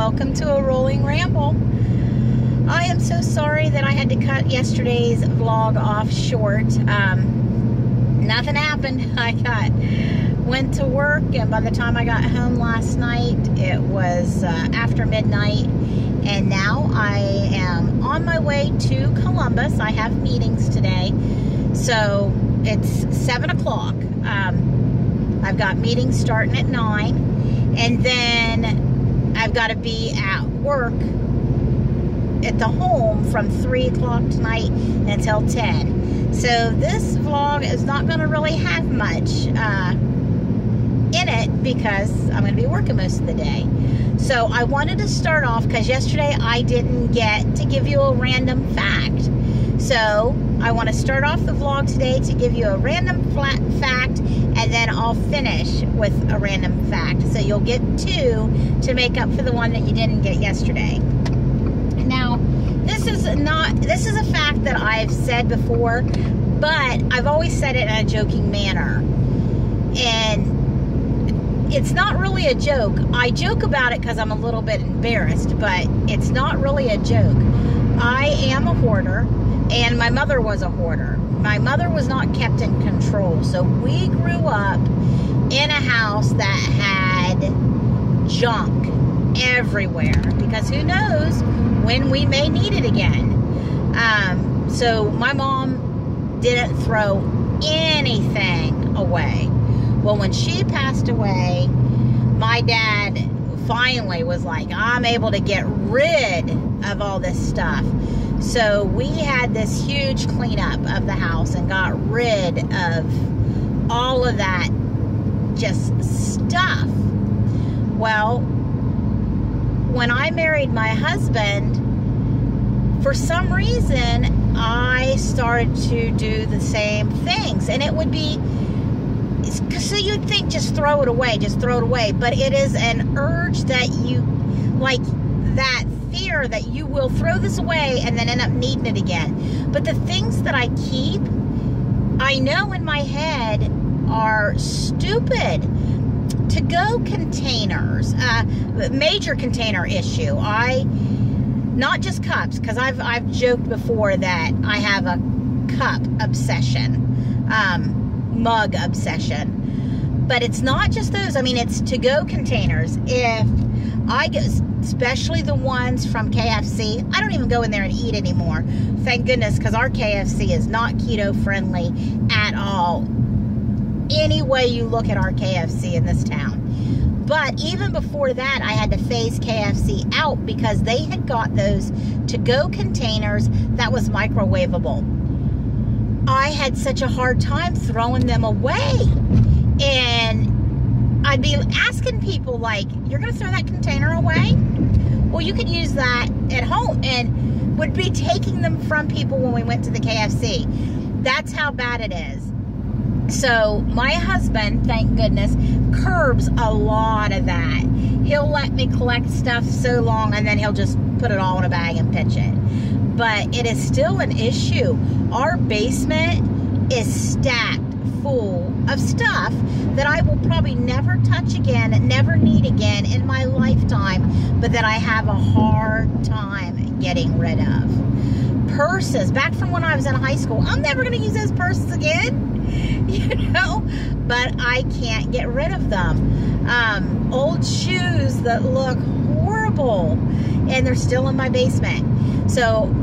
welcome to a rolling ramble. I am so sorry that I had to cut yesterday's vlog off short. Nothing happened. I went to work, and by the time I got home last night, it was after midnight, and now I am on my way to Columbus. I have meetings today, so it's 7 o'clock. I've got meetings starting at 9, and then I've got to be at work at the home from 3 o'clock tonight until 10. So this vlog is not going to really have much in it because I'm going to be working most of the day. So I wanted to start off because yesterday I didn't get to give you a random fact. So I want to start off the vlog today to give you a random fact, and then I'll finish with a random fact. So you'll get 2 to make up for the one that you didn't get yesterday. Now, this is a fact that I've said before, but I've always said it in a joking manner. And it's not really a joke. I joke about it because I'm a little bit embarrassed, but it's not really a joke. I am a hoarder, and my mother was a hoarder. My mother was not kept in control, so we grew up in a house that had junk everywhere, because who knows when we may need it again. So my mom didn't throw anything away. Well, when she passed away, my dad finally was like, I'm able to get rid of all this stuff. So we had this huge cleanup of the house and got rid of all of that just stuff. Well, when I married my husband, for some reason, I started to do the same things. And it would be, so you'd think just throw it away, but it is an urge that you, like that fear that you will throw this away and then end up needing it again. But the things that I keep, I know in my head are stupid. To-go containers, major container issue. Not just cups, because I've joked before that I have a cup obsession, mug obsession, but it's not just those. I mean, it's to-go containers. If I get, especially the ones from KFC, I don't even go in there and eat anymore. Thank goodness, because our KFC is not keto friendly at all. Any way you look at our KFC in this town. But even before that, I had to phase KFC out because they had got those to-go containers that was microwavable. I had such a hard time throwing them away. And I'd be asking people like, you're going to throw that container away? Well, you could use that at home, and would be taking them from people when we went to the KFC. That's how bad it is. So my husband, thank goodness, curbs a lot of that. He'll let me collect stuff so long, and then he'll just put it all in a bag and pitch it. But it is still an issue. Our basement is stacked full of stuff that I will probably never touch again, never need again in my lifetime, but that I have a hard time getting rid of. Purses, back from when I was in high school. I'm never going to use those purses again. You know, but I can't get rid of them. Old shoes that look horrible, and they're still in my basement. So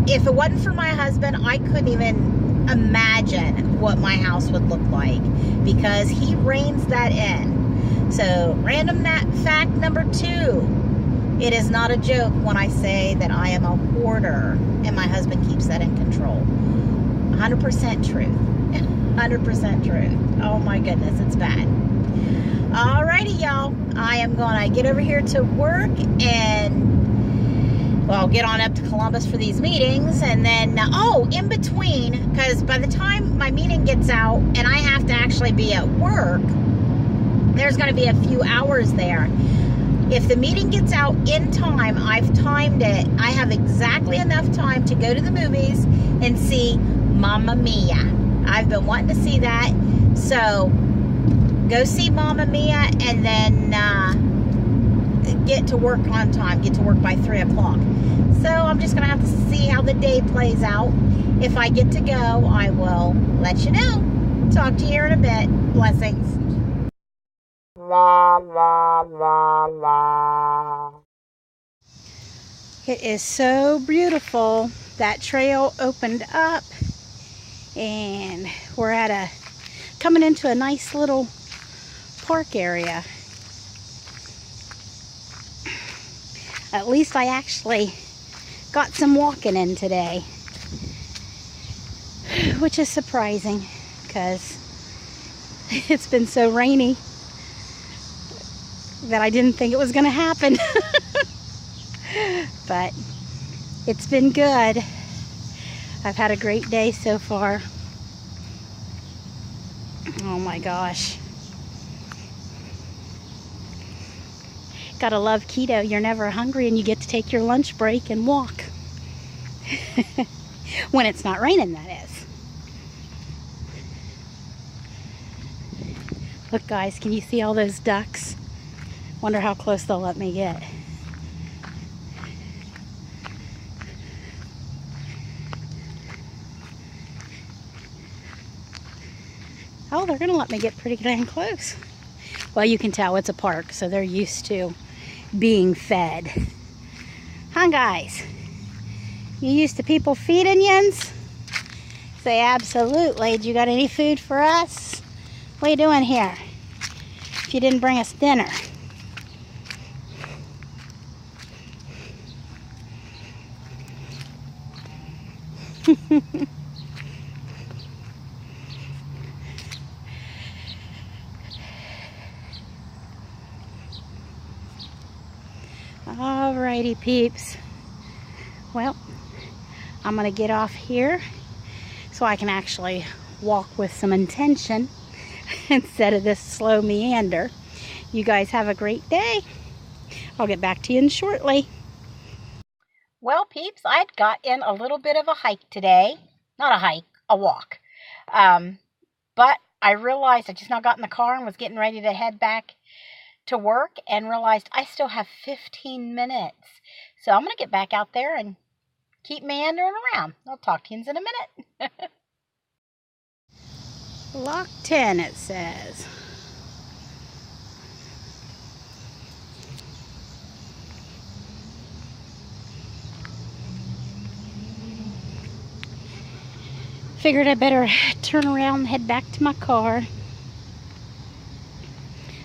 if it wasn't for my husband, I couldn't even imagine what my house would look like, because he reins that in. So random fact number 2, it is not a joke when I say that I am a hoarder, and my husband keeps that in control. 100% truth. 100% truth. Oh my goodness, it's bad. Alrighty, y'all. I am gonna get over here to work, and well, get on up to Columbus for these meetings, and then in between, because by the time my meeting gets out and I have to actually be at work, there's going to be a few hours there. If the meeting gets out in time, I've timed it. I have exactly enough time to go to the movies and see Mamma Mia. I've been wanting to see that. So go see Mamma Mia, and then get to work on time, get to work by 3 o'clock. So I'm just going to have to see how the day plays out. If I get to go, I will let you know. Talk to you here in a bit. Blessings. It is so beautiful. That trail opened up and we're coming into a nice little park area. At least I actually got some walking in today, which is surprising because it's been so rainy that I didn't think it was going to happen. But it's been good. I've had a great day so far. Oh my gosh. Gotta love keto. You're never hungry and you get to take your lunch break and walk. When it's not raining, that is. Look guys, can you see all those ducks? Wonder how close they'll let me get. Oh, they're gonna let me get pretty dang close. Well, you can tell it's a park, so they're used to being fed. Huh, guys? You used to people feeding yins? Say absolutely. Do you got any food for us? What are you doing here? If you didn't bring us dinner. Alrighty peeps, well, I'm gonna get off here so I can actually walk with some intention instead of this slow meander. You guys have a great day. I'll get back to you shortly. Well peeps, I'd got in a little bit of a hike today. Not a hike, a walk. But I realized I just now got in the car and was getting ready to head back to work and realized I still have 15 minutes. So I'm going to get back out there and keep meandering around. I'll talk to you in a minute. Lock 10 it says. Figured I better turn around and head back to my car.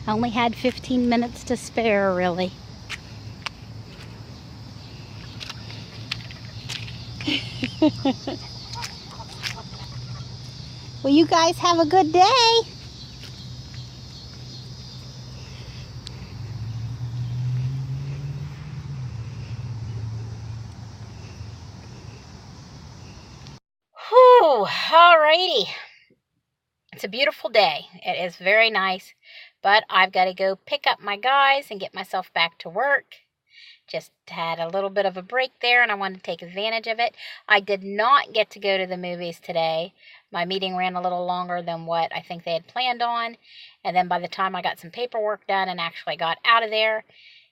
I only had 15 minutes to spare, really. Well, you guys have a good day. Whew, alrighty. It's a beautiful day. It is very nice, but I've got to go pick up my guys and get myself back to work. Just had a little bit of a break there and I wanted to take advantage of it. I did not get to go to the movies today. My meeting ran a little longer than what I think they had planned on. And then by the time I got some paperwork done and actually got out of there,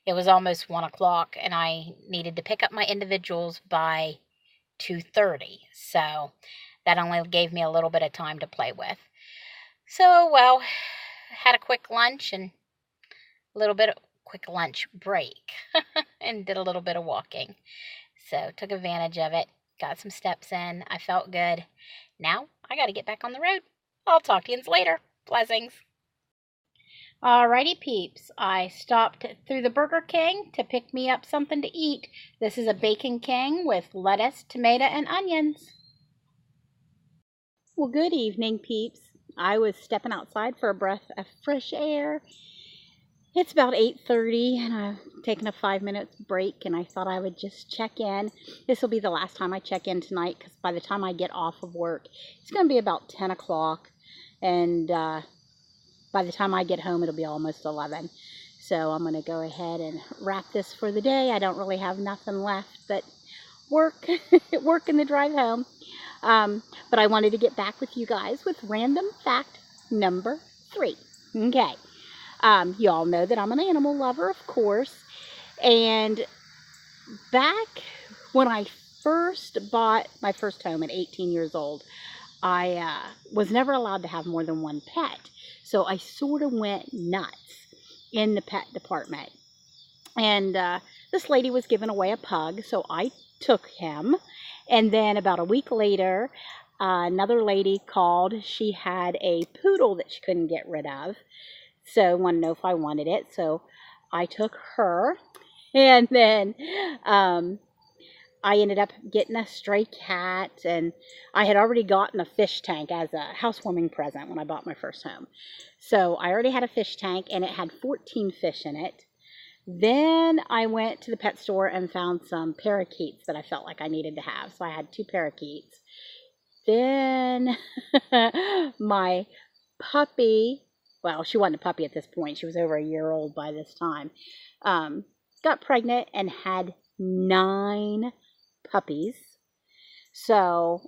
it was almost 1 o'clock and I needed to pick up my individuals by 2:30. So that only gave me a little bit of time to play with. So, well, had a quick lunch and a little bit of quick lunch break and did a little bit of walking. So took advantage of it, got some steps in. I felt good. Now I got to get back on the road. I'll talk to you later. Blessings. Alrighty peeps, I stopped through the Burger King to pick me up something to eat. This is a Bacon King with lettuce, tomato, and onions. Well, good evening peeps. I was stepping outside for a breath of fresh air. It's about 8:30 and I've taken a 5-minute break and I thought I would just check in. This will be the last time I check in tonight because by the time I get off of work, it's going to be about 10 o'clock and by the time I get home, it'll be almost 11. So I'm going to go ahead and wrap this for the day. I don't really have nothing left but work in the drive home. But I wanted to get back with you guys with random fact number 3. Okay. You all know that I'm an animal lover, of course. And back when I first bought my first home at 18 years old, I was never allowed to have more than one pet. So I sort of went nuts in the pet department. And this lady was giving away a pug, so I took him. And then about a week later, another lady called. She had a poodle that she couldn't get rid of, so wanted to know if I wanted it. So I took her. And then I ended up getting a stray cat, and I had already gotten a fish tank as a housewarming present when I bought my first home. So I already had a fish tank, and it had 14 fish in it. Then I went to the pet store and found some parakeets that I felt like I needed to have. So I had 2 parakeets. Then my puppy, well, she wasn't a puppy at this point. She was over a year old by this time. Got pregnant and had 9 puppies. So,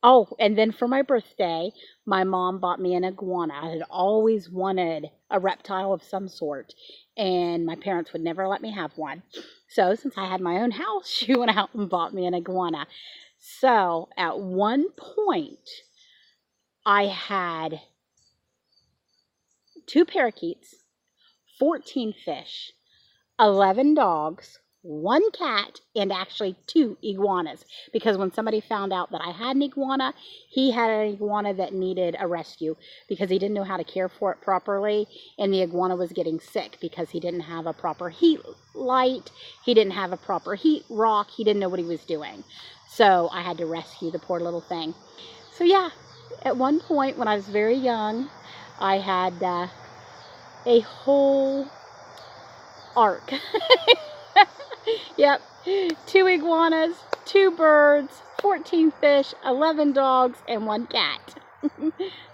oh, and then for my birthday, my mom bought me an iguana. I had always wanted a reptile of some sort, and my parents would never let me have one. So since I had my own house, she went out and bought me an iguana. So at one point, I had 2 parakeets, 14 fish, 11 dogs, 1 cat, and actually 2 iguanas. Because when somebody found out that I had an iguana, he had an iguana that needed a rescue because he didn't know how to care for it properly, and the iguana was getting sick because he didn't have a proper heat light, he didn't have a proper heat rock, he didn't know what he was doing. So I had to rescue the poor little thing. So yeah, at one point when I was very young, I had a whole ark. Yep, 2 iguanas, 2 birds, 14 fish, 11 dogs, and 1 cat.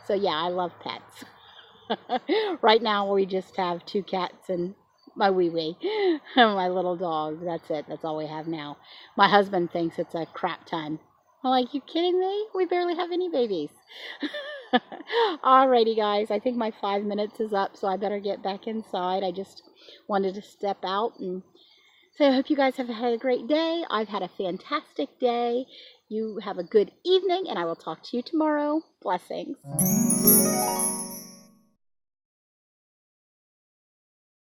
So yeah, I love pets. Right now we just have 2 cats and my wee-wee, my little dog. That's it. That's all we have now. My husband thinks it's a crap ton. I'm like, you kidding me? We barely have any babies. Alrighty, guys. I think my 5 minutes is up, so I better get back inside. I just wanted to step out and so I hope you guys have had a great day. I've had a fantastic day. You have a good evening, and I will talk to you tomorrow. Blessings.